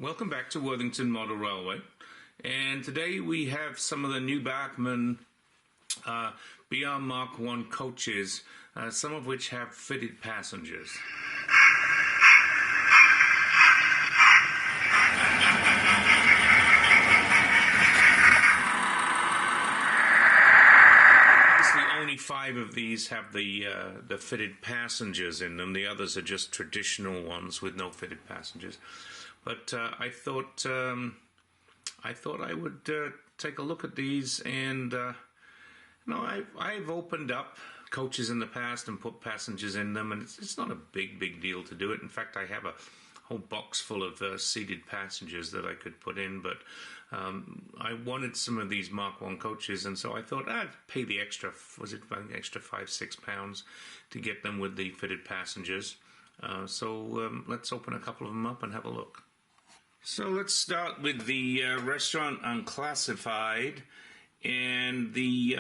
Welcome back to Worthington Model Railway, and today we have some of the new Bachmann BR Mark 1 coaches, some of which have fitted passengers. Obviously only 5 of these have the fitted passengers in them. The others are just traditional ones with no fitted passengers. But I thought I would take a look at these, and I've opened up coaches in the past and put passengers in them, and it's not a big deal to do it. In fact, I have a whole box full of seated passengers that I could put in, but I wanted some of these Mark 1 coaches, and so I thought I'd pay the extra, extra £5-6 to get them with the fitted passengers. So let's open a couple of them up and have a look. So let's start with the restaurant unclassified and the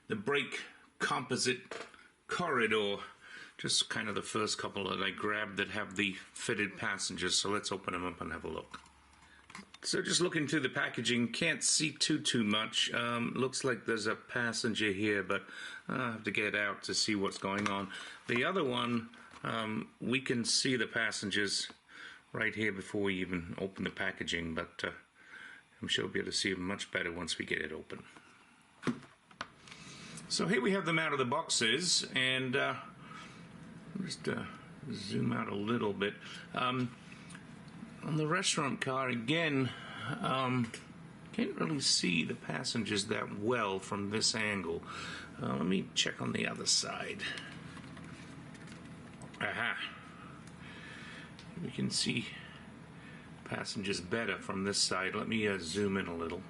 brake composite corridor. Just kind of the first couple that I grabbed that have the fitted passengers. So let's open them up and have a look. So just looking through the packaging, can't see too much. Looks like there's a passenger here, but I'll have to get out to see what's going on. The other one, we can see the passengers right here before we even open the packaging, but I'm sure we'll be able to see them much better once we get it open. So here we have them out of the boxes, and just zoom out a little bit. On the restaurant car, again, can't really see the passengers that well from this angle. Let me check on the other side. Aha! We can see passengers better from this side. Let me zoom in a little.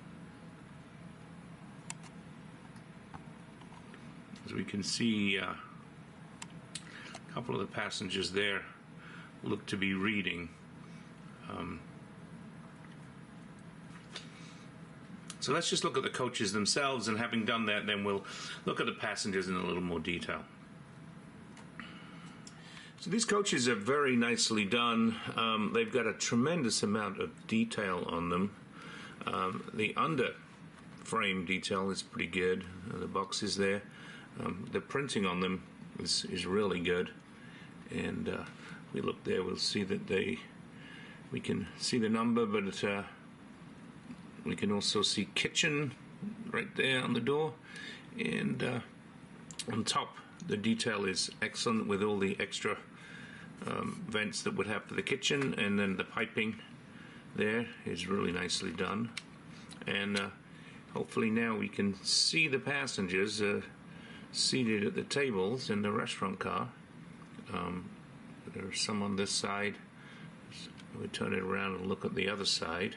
As we can see, a couple of the passengers there look to be reading. So let's just look at the coaches themselves, and having done that, then we'll look at the passengers in a little more detail. So these coaches are very nicely done. They've got a tremendous amount of detail on them. The under frame detail is pretty good. The boxes there. The printing on them is really good. And we look there, we'll see that we can see the number, but we can also see kitchen right there on the door. And on top, the detail is excellent with all the extra vents that would have for the kitchen, and then the piping there is really nicely done. And hopefully now we can see the passengers seated at the tables in the restaurant car. There's some on this side. We turn it around and look at the other side.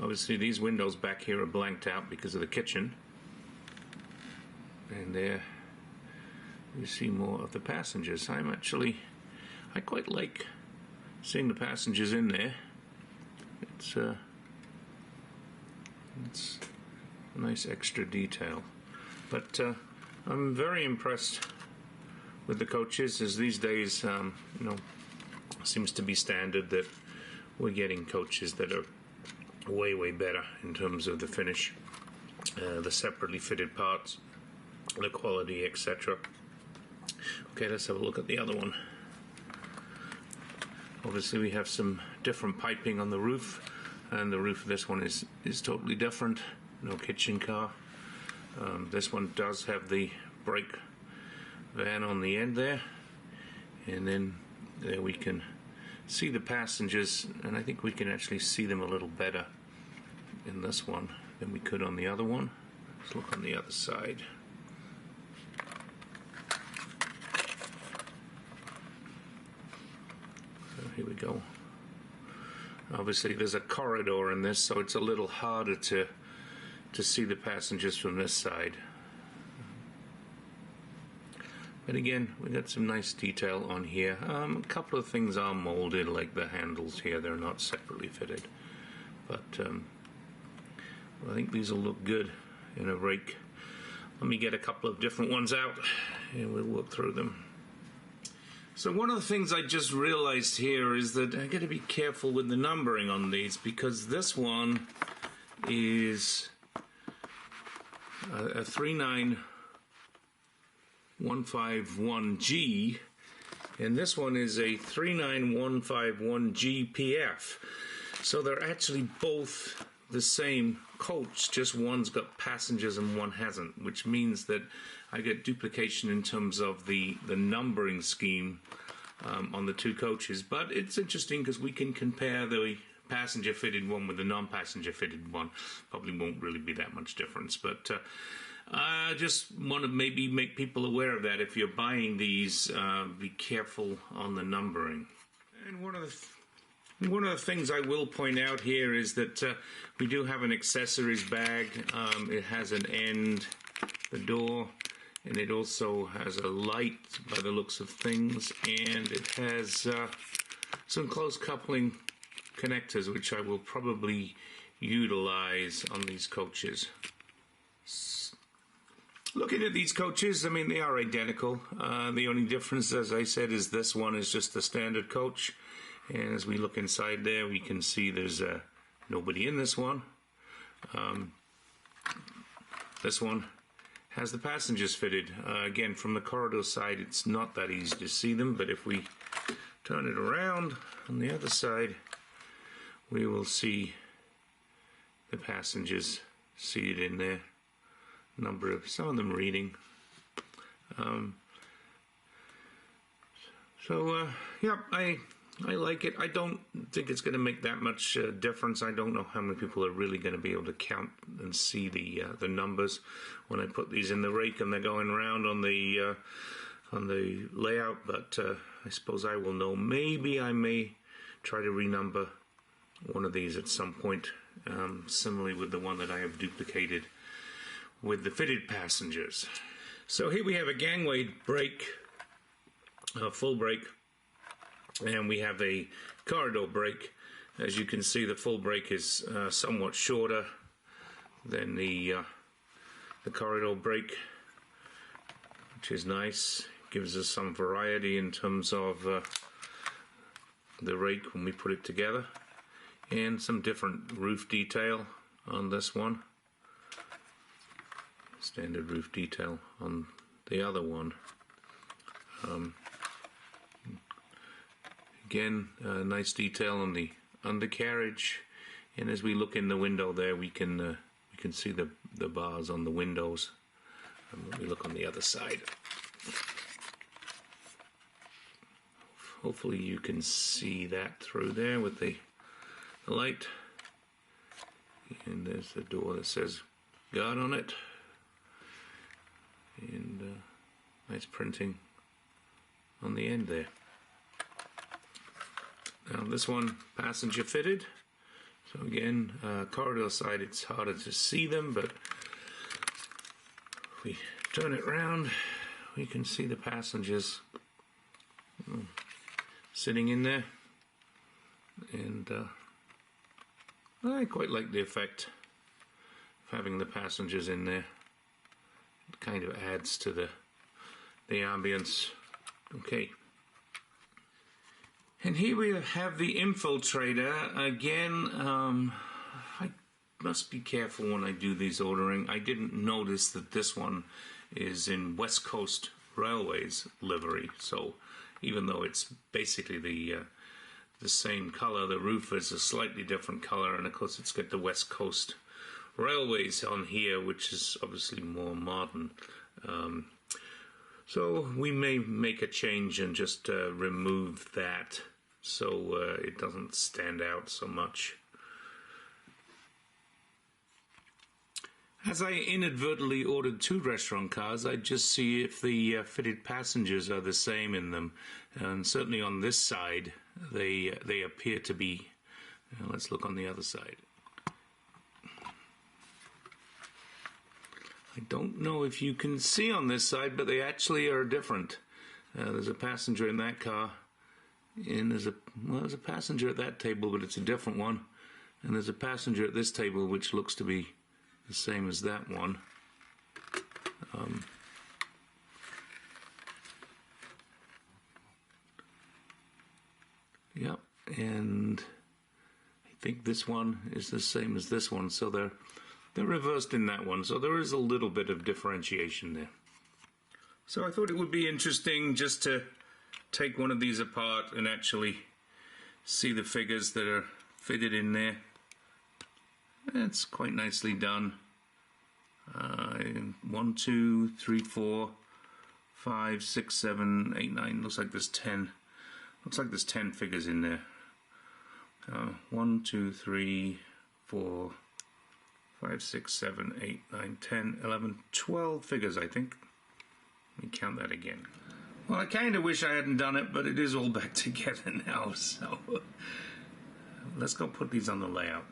Obviously these windows back here are blanked out because of the kitchen. And there you see more of the passengers. I quite like seeing the passengers in there. It's a nice extra detail. But I'm very impressed with the coaches, as these days, seems to be standard that we're getting coaches that are way better in terms of the finish, the separately fitted parts, the quality, etc. Okay, let's have a look at the other one. Obviously we have some different piping on the roof, and the roof of this one is totally different. No kitchen car. This one does have the brake van on the end there, and then there we can see the passengers, and I think we can actually see them a little better in this one than we could on the other one. Let's look on the other side. So here we go. Obviously there's a corridor in this, so it's a little harder to see the passengers from this side. But again, we got some nice detail on here. A couple of things are molded, like the handles here. They're not separately fitted. But I think these will look good in a rake. Let me get a couple of different ones out and we'll work through them. So one of the things I just realized here is that I got to be careful with the numbering on these, because this one is a 39151G, and this one is a 39151GPF. So they're actually both the same coach, just one's got passengers and one hasn't, which means that I get duplication in terms of the numbering scheme on the two coaches. But it's interesting because we can compare the passenger fitted one with the non-passenger fitted one. Probably won't really be that much difference, but I just want to maybe make people aware of that. If you're buying these, be careful on the numbering. And one of the things I will point out here is that we do have an accessories bag. It has an end, the door, and it also has a light by the looks of things, and it has some close coupling connectors, which I will probably utilize on these coaches. Looking at these coaches, I mean, they are identical. The only difference, as I said, is this one is just a standard coach. And as we look inside there, we can see there's nobody in this one. This one has the passengers fitted. Again, from the corridor side, it's not that easy to see them, but if we turn it around on the other side, we will see the passengers seated in there. Some of them reading. Yeah, I like it. I don't think it's going to make that much difference. I don't know how many people are really going to be able to count and see the numbers when I put these in the rake and they're going around on the layout. But I suppose I will know. Maybe I may try to renumber one of these at some point, similarly with the one that I have duplicated with the fitted passengers. So here we have a gangway brake, full brake. And we have a corridor brake. As you can see, the full brake is somewhat shorter than the corridor brake, which is nice. Gives us some variety in terms of the rake when we put it together, and some different roof detail on this one. Standard roof detail on the other one. Again, nice detail on the undercarriage, and as we look in the window there, we can see the bars on the windows. And let me look on the other side. Hopefully you can see that through there with the light. And there's the door that says God on it, and nice printing on the end there. Now this one, passenger fitted. So again, corridor side, it's harder to see them, but if we turn it around, we can see the passengers sitting in there. And I quite like the effect of having the passengers in there. It kind of adds to the ambience. Okay. And here we have the infiltrator. Again, I must be careful when I do these ordering. I didn't notice that this one is in West Coast Railways livery. So even though it's basically the same color, the roof is a slightly different color. And of course it's got the West Coast Railways on here, which is obviously more modern. So we may make a change and just remove that, so it doesn't stand out so much. As I inadvertently ordered 2 restaurant cars, I just see if the fitted passengers are the same in them, and certainly on this side they appear to be. Let's look on the other side. I don't know if you can see on this side, but they actually are different. There's a passenger in that car, and there's a passenger at that table, but it's a different one. And there's a passenger at this table, which looks to be the same as that one. and I think this one is the same as this one, so they're reversed in that one, so there is a little bit of differentiation there. So I thought it would be interesting just to take one of these apart and actually see the figures that are fitted in there. It's quite nicely done. 1, 2, 3, 4, 5, 6, 7, 8, 9. Looks like there's 10. Looks like there's 10 figures in there. 1, 2, 3, 4, 5, 6, 7, 8, 9, 10, 11, 12 figures, I think. Let me count that again. Well, I kind of wish I hadn't done it, but it is all back together now, so let's go put these on the layout.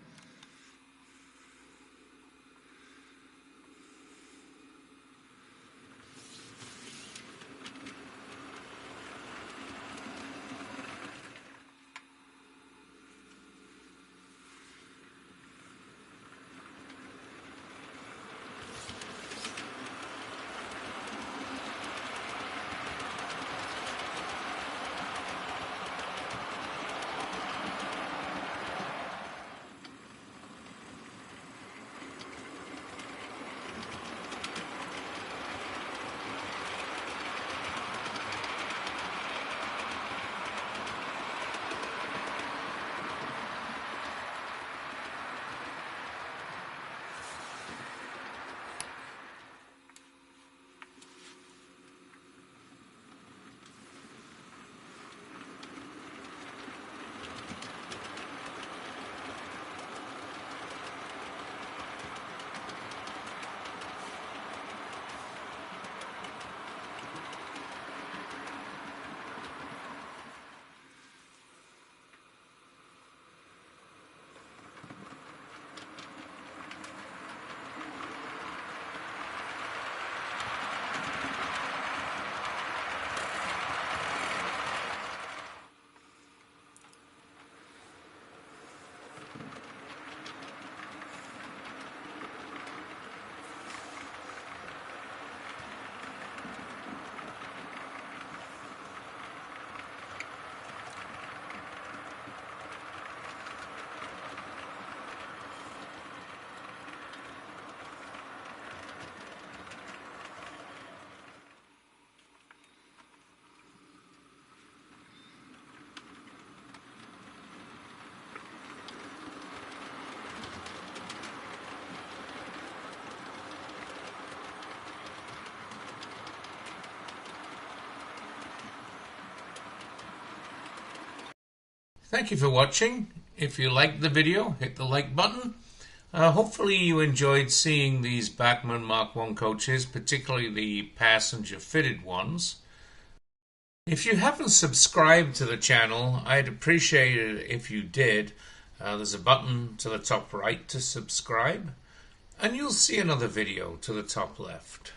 Thank you for watching. If you liked the video, hit the like button. Hopefully you enjoyed seeing these Bachmann Mark 1 coaches, particularly the passenger fitted ones. If you haven't subscribed to the channel, I'd appreciate it if you did. There's a button to the top right to subscribe, and you'll see another video to the top left.